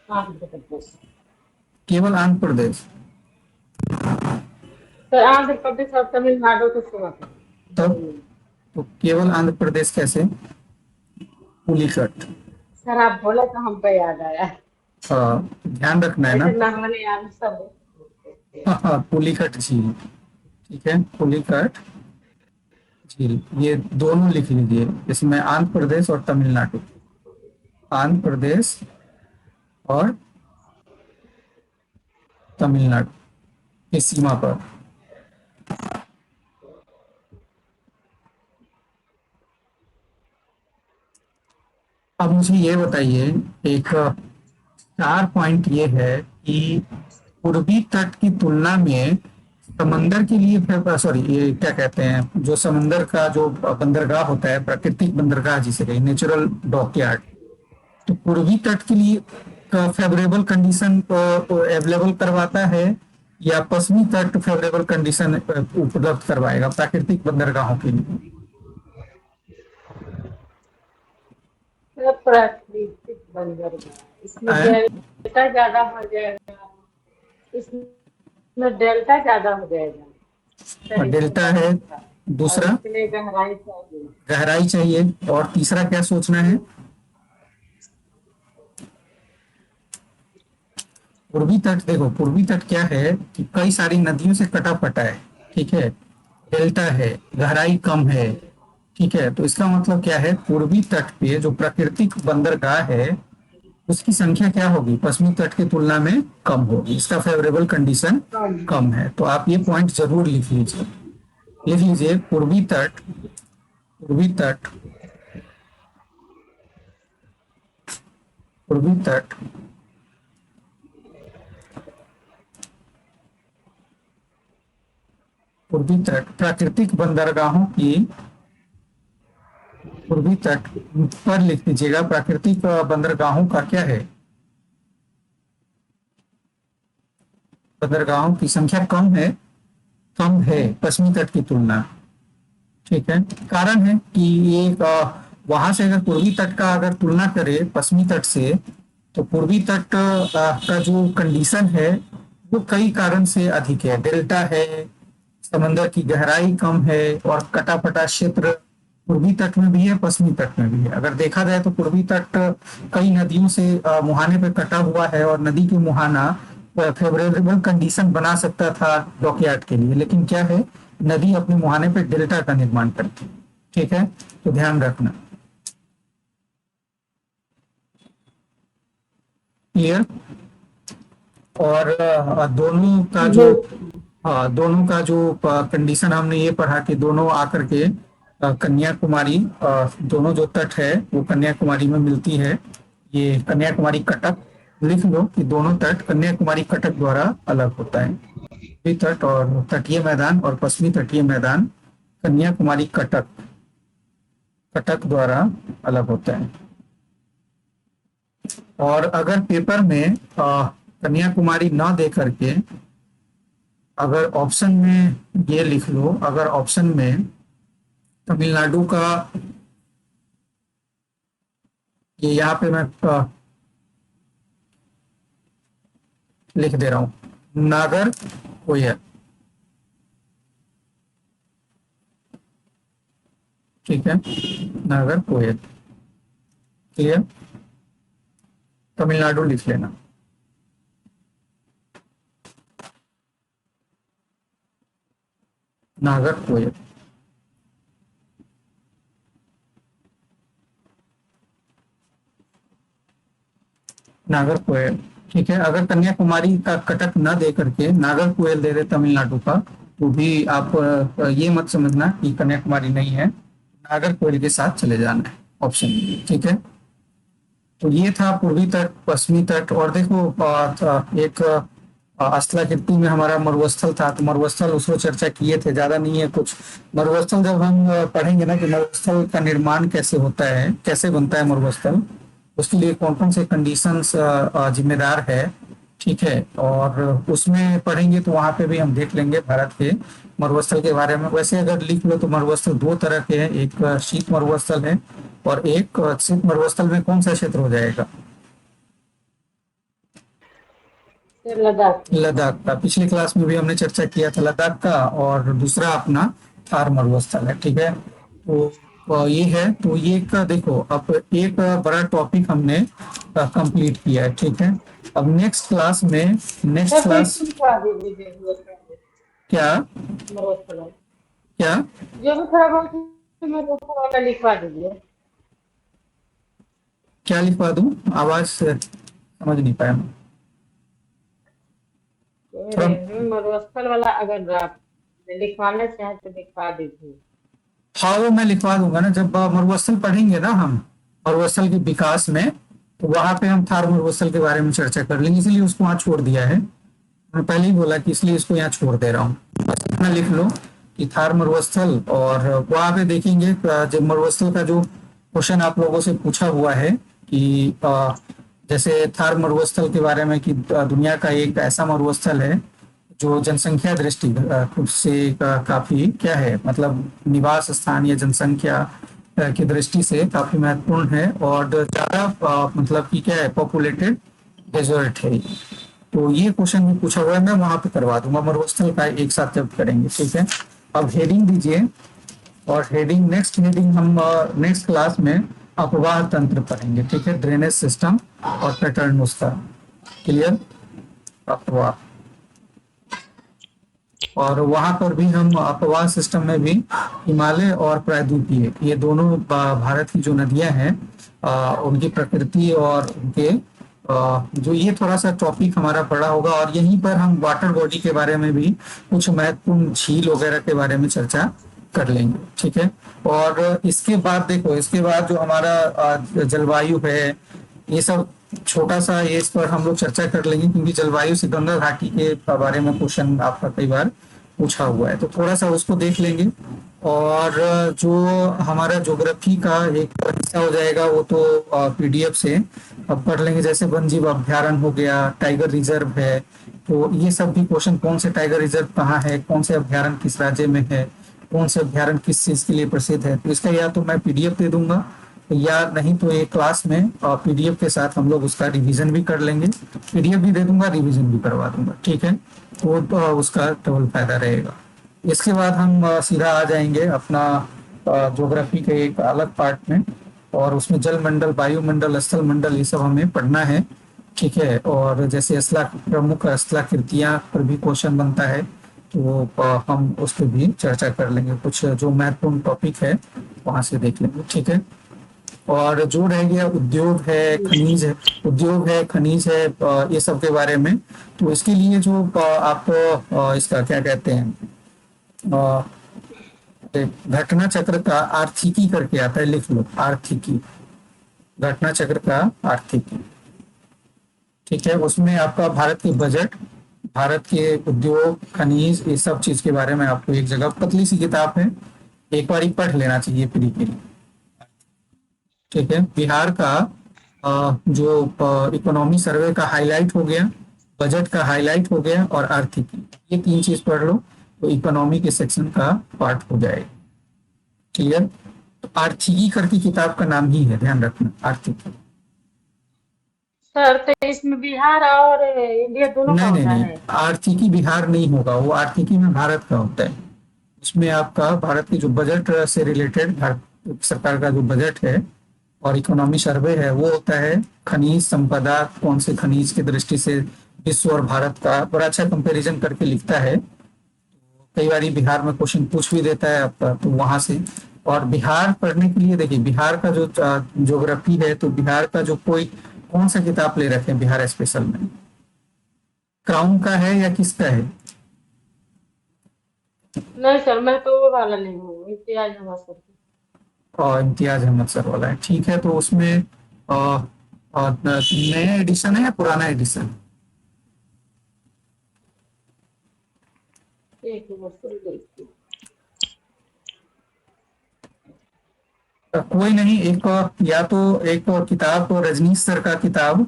Speaker 2: आंध्र प्रदेश।
Speaker 1: केवल आंध्र प्रदेश।
Speaker 2: सर आंध्र प्रदेश और तमिलनाडु को सीमा पर
Speaker 1: तब
Speaker 2: दोनों में।
Speaker 1: तो केवल आंध्र प्रदेश कैसे? पुलिकट।
Speaker 2: सर आप बोला तो हमको याद आया।
Speaker 1: ध्यान रखना है ना।
Speaker 2: ऐसे नहाने आने सब।
Speaker 1: हाँ हाँ, पुलिकट झील। ठीक है, पुलिकट झील, ये दोनों लिख लीजिए। इसमें आंध्र प्रदेश और तमिलनाडु, आंध्र प्रदेश और तमिलनाडु की सीमा पर। अब मुझे ये बताइए, एक 4 पॉइंट ये है कि पूर्वी तट की तुलना में समंदर के लिए, सॉरी, ये क्या कहते हैं, जो समंदर का जो बंदरगाह होता है, प्राकृतिक बंदरगाह जिसे कहें, नेचुरल डॉकयार्ड, तो पूर्वी तट के लिए फेवरेबल कंडीशन अवेलेबल करवाता है या पश्चिमी तट फेवरेबल कंडीशन उपलब्ध करवाएगा प्राकृतिक बंदरगाहों के लिए?
Speaker 2: सर प्राकृतिक बंदरगाह इसमें
Speaker 1: है?
Speaker 2: डेल्टा ज्यादा हो जाएगा, इसमें डेल्टा ज्यादा हो जाएगा।
Speaker 1: और
Speaker 2: सर इसमें
Speaker 1: डेल्टा है,
Speaker 2: समझ था। और
Speaker 1: दूसरा
Speaker 2: इसके लिए गहराई चाहिए।
Speaker 1: गहराई चाहिए, और तीसरा क्या सोचना है? पूर्वी तट, देखो पूर्वी तट क्या है कि कई सारी नदियों से कटा पटा है। ठीक है, डेल्टा है, गहराई कम है। ठीक है, तो इसका मतलब क्या है, पूर्वी तट पे जो प्राकृतिक बंदरगाह है उसकी संख्या क्या होगी, पश्चिमी तट की तुलना में कम होगी, इसका फेवरेबल कंडीशन
Speaker 2: कम।
Speaker 1: कम है। तो आप ये पॉइंट जरूर लिख लीजिए। लिख लीजिए, पूर्वी तट, पूर्वी तट, पूर्वी तट पूर्वी तट प्राकृतिक बंदरगाहों की, पूर्वी तट पर लिख दीजिएगा, प्राकृतिक बंदरगाहों का क्या है, बंदरगाहों की संख्या कम है, कम है पश्चिमी तट की तुलना। ठीक है, कारण है कि ये वहां से अगर पूर्वी तट का अगर तुलना करें पश्चिमी तट से, तो पूर्वी तट का जो कंडीशन है वो कई कारण से अधिक है। डेल्टा है, समंदर की गहराई कम है, और कटापटा क्षेत्र पूर्वी तट में भी है, पश्चिमी तट में भी है। अगर देखा जाए तो पूर्वी तट कई नदियों से मुहाने पे कटा हुआ है, और नदी के मुहाना फेवरेबल कंडीशन बना सकता था डॉकयार्ड के लिए, लेकिन क्या है, नदी अपने मुहाने पे डेल्टा का निर्माण करती है। ठीक है, तो ध्यान रखना। क्लियर? और दोनों का जो, हाँ, दोनों का जो कंडीशन हमने ये पढ़ा कि दोनों आकर के कन्याकुमारी, दोनों जो तट है वो कन्याकुमारी में मिलती है। ये कन्याकुमारी कटक, लिख लो कि दोनों तट कन्याकुमारी कटक द्वारा अलग होता है। पूर्वी तट और तटीय मैदान और पश्चिमी तटीय मैदान कन्याकुमारी कटक, कटक द्वारा अलग होता है। और अगर पेपर में कन्याकुमारी ना दे करके अगर ऑप्शन में ये लिख लो, अगर ऑप्शन में तमिलनाडु का, ये यहाँ पे मैं लिख दे रहा हूं, नागर कोयल। ठीक है, नागर कोयल। क्लियर? तमिलनाडु लिख लेना। नागरकोयल। नागरकोयल, ठीक है। अगर कन्याकुमारी का कटक न दे करके नागरकोयल दे दे तमिलनाडु का, तो भी आप ये मत समझना कि कन्याकुमारी नहीं है, नागरकोयल के साथ चले जाना है ऑप्शन, ठीक है। तो ये था पूर्वी तट, पश्चिमी तट। और देखो एक अस्ताकृति में हमारा मरुस्थल था, तो मरुस्थल उसको चर्चा किए थे, ज्यादा नहीं है कुछ। मरुस्थल जब हम पढ़ेंगे ना कि मरुस्थल का निर्माण कैसे होता है, कैसे बनता है मरुस्थल, उसके लिए कौन कौन से कंडीशंस जिम्मेदार है, ठीक है। और उसमें पढ़ेंगे तो वहां पे भी हम देख लेंगे भारत के मरुस्थल के बारे में। वैसे अगर लिख लो तो मरुस्थल दो तरह के हैं, एक शीत मरुस्थल है और एक शीत मरुस्थल में कौन सा क्षेत्र हो जाएगा?
Speaker 2: फिर लद्दाख।
Speaker 1: लद्दाख का। पिछले क्लास में भी हमने चर्चा किया था लद्दाख का। और दूसरा अपना थार मरुस्थल है, ठीक है। तो ये है, तो ये का देखो, अब एक बड़ा टॉपिक हमने कंप्लीट किया है, ठीक है। अब नेक्स्ट क्लास में, नेक्स्ट
Speaker 2: सर तो
Speaker 1: क्लास
Speaker 2: इसको लिखवा दीजिए
Speaker 1: क्या
Speaker 2: मरुस्थल,
Speaker 1: क्या
Speaker 2: जो भी थोड़ा बहुत मरुस्थल वाला लिखवा दीजिए।
Speaker 1: क्या लिखवा दूं? आवाज समझ नहीं पाया मैं। थोड़ा,
Speaker 2: मरुस्थल वाला अगर आप लिखवाना चाहे तो लिखवा दीजिए।
Speaker 1: हाँ वो मैं लिखवा दूंगा ना, जब मरुस्थल पढ़ेंगे ना हम, मरुस्थल के विकास में, तो वहां पे हम थार मरुस्थल के बारे में चर्चा कर लेंगे, इसलिए उसको वहां छोड़ दिया है। मैं पहले ही बोला कि इसलिए इसको यहाँ छोड़ दे रहा हूँ। बस इतना लिख लो कि थार मरुस्थल, और वहां पे देखेंगे जब मरुस्थल का जो क्वेश्चन आप लोगों से पूछा हुआ है कि जैसे थार मरुस्थल के बारे में कि दुनिया का एक ऐसा मरुस्थल है जो जनसंख्या दृष्टि से काफी क्या है, मतलब निवास स्थान या जनसंख्या की दृष्टि से काफी महत्वपूर्ण है, और ज्यादा मतलब कि क्या है, पॉपुलेटेड डेजर्ट है। तो ये क्वेश्चन भी पूछा हुआ है, मैं वहां पे करवा दूंगा मरुस्थल का एक साथ जब करेंगे, ठीक है। अब हेडिंग दीजिए, और हेडिंग, नेक्स्ट हेडिंग हम नेक्स्ट क्लास में अपवाह तंत्र पढ़ेंगे, ठीक है। ड्रेनेज सिस्टम और पैटर्न उसका, क्लियर? अपवाह, और वहां पर भी हम अपवाह सिस्टम में भी हिमालय और प्रायद्वीपीय, ये दोनों भारत की जो नदियां हैं उनकी प्रकृति और उनके जो, ये थोड़ा सा टॉपिक हमारा पड़ा होगा। और यहीं पर हम वाटर बॉडी के बारे में भी, कुछ महत्वपूर्ण झील वगैरह के बारे में चर्चा कर लेंगे, ठीक है। और इसके बाद देखो, इसके बाद जो हमारा जलवायु है, ये सब छोटा सा, ये इस पर हम लोग चर्चा कर लेंगे, क्योंकि जलवायु से गंगा घाटी के बारे में क्वेश्चन आपका कई बार पूछा हुआ है, तो थोड़ा सा उसको देख लेंगे। और जो हमारा ज्योग्राफी का एक हिस्सा हो जाएगा वो तो पीडीएफ से अब पढ़ लेंगे, जैसे वन जीव अभ्यारण्य हो गया, टाइगर रिजर्व है, तो ये सब भी क्वेश्चन, कौन से टाइगर रिजर्व कहाँ है, कौन से अभ्यारण्य किस राज्य में है, कौन से अभ्यारण्य किस चीज के लिए प्रसिद्ध है, तो इसका या तो मैं पीडीएफ दे दूंगा, या नहीं तो एक क्लास में पीडीएफ के साथ हम लोग उसका रिवीजन भी कर लेंगे। पीडीएफ भी दे दूंगा, रिवीजन भी करवा दूंगा, ठीक है। तो उसका डबल फायदा रहेगा। इसके बाद हम सीधा आ जाएंगे अपना ज्योग्राफी के एक अलग पार्ट में, और उसमें जल मंडल, वायुमंडल, स्थल मंडल, ये सब हमें पढ़ना है, ठीक है। और जैसे प्रमुख स्थलाकृतियां पर भी क्वेश्चन बनता है, तो हम उस पर भी चर्चा कर लेंगे, कुछ जो महत्वपूर्ण टॉपिक है वहां से देख लेंगे, ठीक है। और जो रह गया उद्योग है, खनिज है, उद्योग है, खनिज है, ये सब के बारे में, तो इसके लिए जो आप इसका क्या कहते हैं, घटना चक्र का आर्थिकी करके आता है, लिख लो, आर्थिकी, घटना चक्र का आर्थिकी, ठीक है। उसमें आपका भारत के बजट, भारत के उद्योग, खनिज, ये सब चीज के बारे में आपको एक जगह, पतली सी किताब है, एक बार ही पढ़ लेना चाहिए फ्री के लिए, ठीक है। बिहार का जो इकोनॉमी सर्वे का हाईलाइट हो गया, बजट का हाईलाइट हो गया, और आर्थिकी, ये तीन चीज पढ़ लो तो इकोनॉमी के सेक्शन का पार्ट हो जाएगा, क्लियर। तो आर्थिकी करके किताब का नाम ही है, ध्यान रखना, आर्थिकी।
Speaker 2: सर तो इसमें बिहार और इंडिया दोनों का
Speaker 1: नहीं नहीं
Speaker 2: होता
Speaker 1: नहीं,
Speaker 2: है।
Speaker 1: आर्थिकी बिहार नहीं होगा, वो आर्थिकी में भारत का होता है। उसमें आपका भारत के जो बजट से रिलेटेड, भारत सरकार का जो बजट है और इकोनॉमी सर्वे है वो होता है खनिज संपदा, कौन से खनिज की दृष्टि से विश्व और भारत का बड़ा अच्छा कंपैरिजन करके लिखता है। कई बार बिहार में क्वेश्चन पूछ भी देता है आपका, तो वहां से। और बिहार पढ़ने के लिए देखिए, बिहार का जो ज्योग्राफी है, तो बिहार का जो कोई कौन सा किताब ले रखे हैं बिहार स्पेशल में, क्राउन का है या किसका है?
Speaker 2: नहीं सर, मैं तो वो वाला नहीं हूँ, इम्तियाज हुआ सर।
Speaker 1: और इम्तियाज अहमद सर वाला है, ठीक है। तो उसमें नया एडिशन है या पुराना एडिशन?
Speaker 2: एक मिनट सर देखती हूँ।
Speaker 1: कोई नहीं, एक या तो एक किताब रजनीश सर का किताब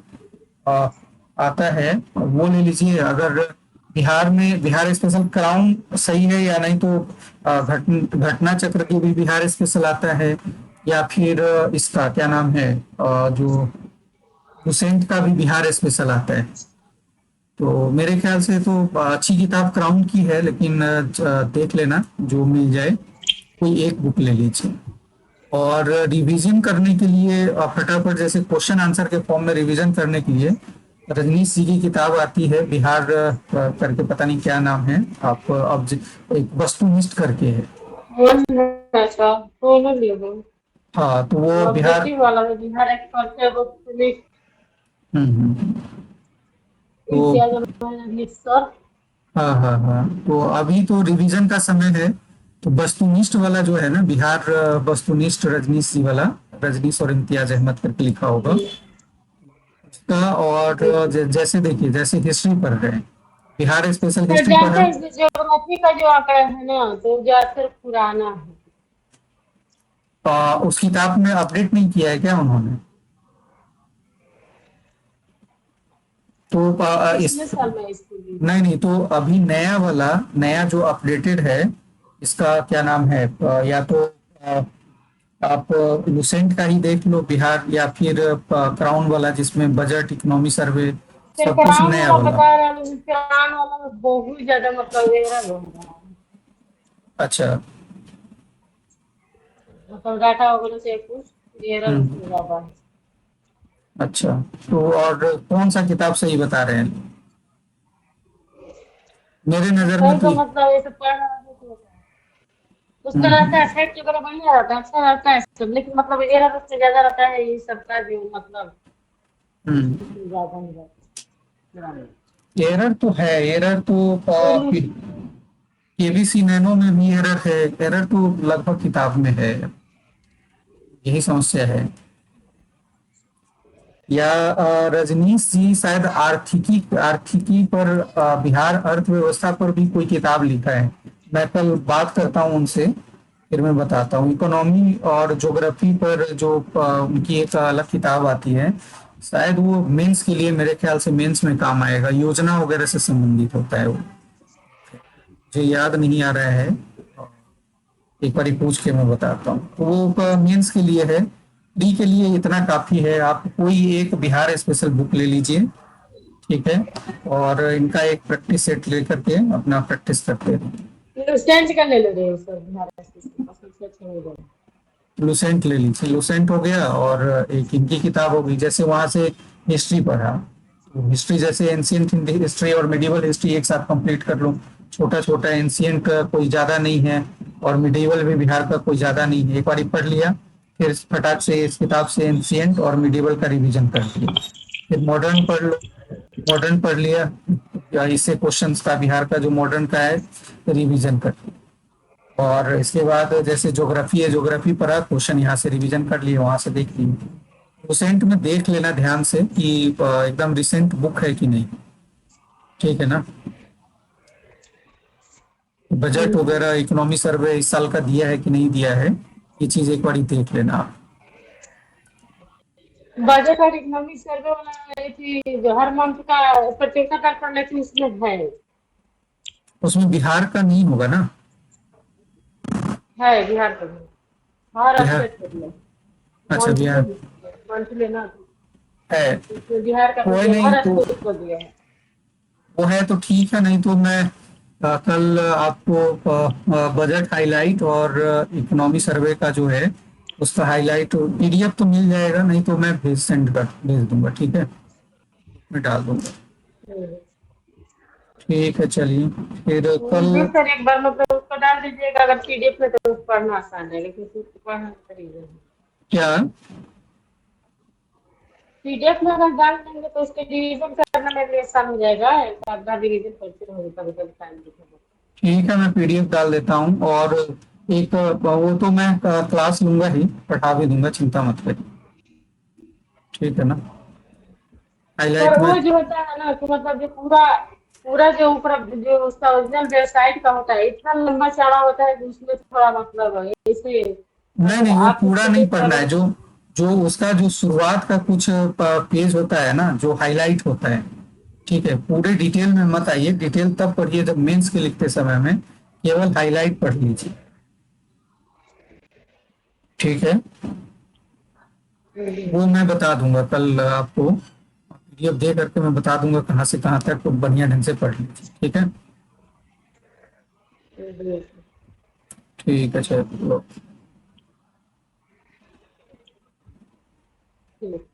Speaker 1: अ, आता है, वो ले लीजिए। अगर बिहार में बिहार स्पेशल क्राउन सही है या नहीं, तो घटना चक्र की भी बिहार स्पेशल आता है, या फिर इसका क्या नाम है, जो लुसेंट का भी बिहार स्पेशल आता है। तो मेरे ख्याल से तो अच्छी किताब क्राउन की है, लेकिन देख लेना जो मिल जाए, कोई एक बुक ले लीजिए। और रिवीजन करने के लिए फटाफट जैसे क्वेश्चन आंसर के फॉर्म में रिवीजन करने के लिए रजनीश जी की किताब आती है बिहार करके, पता नहीं क्या नाम है, आप अब एक वस्तुनिष्ठ करके है।
Speaker 2: वन है सर, दोनों लिए हूँ।
Speaker 1: हाँ, तो वो बिहार।
Speaker 2: ऑब्जेक्टिव वाला है, बिहार एक्सपर्ट है वो पुलिस।
Speaker 1: हम्म। तो
Speaker 2: इम्तियाज अहमद सर।
Speaker 1: हाँ हाँ हाँ, तो अभी तो रिवीजन का समय है। तो वस्तुनिष्ठ वाला जो है ना, बिहार वस्तुनिष्ठ रजनीश जी वाला, रजनीश और इम्तियाज अहमद करके लिखा होगा
Speaker 2: जी
Speaker 1: उसका। और
Speaker 2: देखिए
Speaker 1: जैसे देखिए, जैसे हिस्ट्री पढ़ रहे हैं, बिहार स्पेशल
Speaker 2: सर,
Speaker 1: हिस्ट्री
Speaker 2: जानते
Speaker 1: पढ़ा।
Speaker 2: हैं इसमें ज्योग्राफी का जो आंकड़ा है ना, तो ज्यादातर पुराना है।
Speaker 1: उस किताब में अपडेट नहीं किया है क्या उन्होंने? तो
Speaker 2: कितने
Speaker 1: इस
Speaker 2: साल में इसको ली?
Speaker 1: नहीं नहीं, तो अभी नया वाला, नया जो अपडेटेड है, इसका क्या नाम है, या तो आप लुसेंट का ही देख लो बिहार, या फिर क्राउन वाला जिसमें बजट इकोनॉमी सर्वे
Speaker 2: फिर
Speaker 1: सब कुछ
Speaker 2: करान
Speaker 1: नया
Speaker 2: वाला
Speaker 1: वाला।
Speaker 2: बता रहा है, करान वाला में बहुत ज्यादा मतलब एरर हो रहा है।
Speaker 1: अच्छा।
Speaker 2: मतलब डाटा वगैरह से कुछ एरर
Speaker 1: हम्म।
Speaker 2: ज्यादा है।
Speaker 1: अच्छा, तो और कौन सा किताब सही बता रहे हैं? मेरे नजर में
Speaker 2: सही
Speaker 1: तो
Speaker 2: तो मतलब ये सब पढ़ रहा है तो उसका रहता
Speaker 1: हम्म
Speaker 2: है, फैक्ट वगैरह बढ़िया रहता है, अच्छा रहता है सब, लेकिन मतलब एरर उससे ज्यादा रहता है ये सबका जो मतलब
Speaker 1: हम्म।
Speaker 2: ज्यादा ही रहता है।
Speaker 1: एरर तो है, एरर तो
Speaker 2: चलिए।
Speaker 1: केबीसी नैनो में भी एरर है, एरर तो लगभग किताब में है, यही समस्या है। या रजनीश जी शायद आर्थिकी आर्थिकी पर, बिहार अर्थव्यवस्था पर भी कोई किताब लिखा है। मैं कल बात करता हूँ उनसे, फिर मैं बताता हूँ। इकोनॉमी और ज्योग्राफी पर जो उनकी एक अलग किताब आती है, शायद वो मेंस के लिए, मेरे ख्याल से मेंस में काम आएगा, योजना वगैरह से संबंधित होता है वो। मुझे याद नहीं आ रहा है, एक बार पूछ के मैं बताता हूँ। तो वो मेंस के लिए है, प्री के लिए इतना काफी है। आप कोई एक बिहार स्पेशल बुक ले लीजिए, ठीक है, और इनका एक प्रैक्टिस सेट लेकर के अपना प्रैक्टिस करते हैं।
Speaker 2: लुसेंट का ले ले रहे हो सर, बिहार सबसे अच्छा हो जाएगा।
Speaker 1: लुसेंट ले लीजिए, लुसेंट हो गया, और एक इनकी किताब होगी, जैसे वहां से हिस्ट्री पढ़ा, तो हिस्ट्री जैसे एंशियंट हिस्ट्री और मिडिवल हिस्ट्री एक साथ कंप्लीट कर लो। छोटा छोटा, एंशियंट का कोई ज्यादा नहीं है, और मिडिवल भी बिहार का कोई ज्यादा नहीं है, एक बार पढ़ लिया, फिर फटाक से इस किताब से एंशियंट और मिडिवल का रिवीजन कर लिया। फिर मॉडर्न पढ़ लो, मॉडर्न पढ़ लिया, या इससे क्वेश्चंस का बिहार का जो मॉडर्न का है रिवीजन कर लिया। और इसके बाद जैसे ज्योग्राफी है, ज्योग्राफी पढ़ा, क्वेश्चन यहाँ से रिवीजन कर लिए, वहां से देख लिए। रिसेंट में देख लेना ध्यान से कि एकदम रिसेंट बुक है कि नहीं, ठीक है ना। बजट वगैरह इकोनॉमी सर्वे इस साल का दिया है कि नहीं दिया है, ये चीज एक बार देख लेना आप।
Speaker 2: बजट और इकोनॉमिक सर्वे वाला ये थी जो हर मंथ का प्रतियोगिता पेपर, लेकिन इसमें
Speaker 1: उसमें बिहार का नहीं होगा ना?
Speaker 2: है बिहार का भी, हर
Speaker 1: बिहार,
Speaker 2: स्टेट का दिया।
Speaker 1: अच्छा
Speaker 2: मंथली
Speaker 1: बिहार
Speaker 2: मंथली ना,
Speaker 1: है।
Speaker 2: इसमें बिहार का भी
Speaker 1: कोई
Speaker 2: दिया,
Speaker 1: नहीं,
Speaker 2: हर
Speaker 1: तो
Speaker 2: स्टेट को दिया है।
Speaker 1: वो है तो ठीक है, नहीं तो मैं कल आपको बजट हाईलाइट और इकोनॉमी सर्वे का जो है उसका हाईलाइट पीडीएफ तो मिल जाएगा, नहीं तो मैं भेज दूंगा, ठीक है, मैं डाल दूंगा।
Speaker 2: हम्म।
Speaker 1: ठीक है, चलिए फिर कल।
Speaker 2: जी सर, एक बार मतलब उसको डाल दीजिएगा, अगर पीडीएफ में तो पढ़ना आसान है, लेकिन उसको पढ़ना करीब
Speaker 1: क्या?
Speaker 2: पीडीएफ में अगर डाल देंगे तो उसके रिवीजन करना मेरे लिए आसान हो जाएगा, एक आध बार रिवीजन करते रहोगे, कभी कभी टाइम दिखेगा।
Speaker 1: ठीक है, मैं पीडीएफ डाल देता हूँ, और एक वो तो मैं क्लास लूंगा ही, पढ़ा भी दूंगा, चिंता मत करिए, ठीक है ना। हाईलाइट
Speaker 2: सर
Speaker 1: में।
Speaker 2: वो जो होता है ना कि मतलब जो पूरा पूरा जो ऊपर जो उसका ओरिजिनल वेबसाइट का होता है, इतना लंबा चौड़ा होता है कि उसमें थोड़ा मतलब है इसे,
Speaker 1: नहीं
Speaker 2: मतलब
Speaker 1: नहीं, वो
Speaker 2: आप
Speaker 1: पूरा
Speaker 2: उसको
Speaker 1: नहीं
Speaker 2: देख
Speaker 1: पढ़ना
Speaker 2: कर।
Speaker 1: है, जो जो उसका जो शुरुआत का कुछ पेज होता है ना, जो हाईलाइट होता है, ठीक है, पूरे डिटेल में मत आइए, डिटेल तब पढ़िए जब मेंस के लिखते समय में, केवल हाईलाइट पढ़ लीजिए, ठीक है। वो मैं बता दूंगा कल आपको, पीडीएफ दे करके मैं बता दूंगा कहाँ से कहाँ तक, तो बढ़िया ढंग से पढ़ लीजिए, ठीक है। ठीक है, चलो।
Speaker 2: ठीक।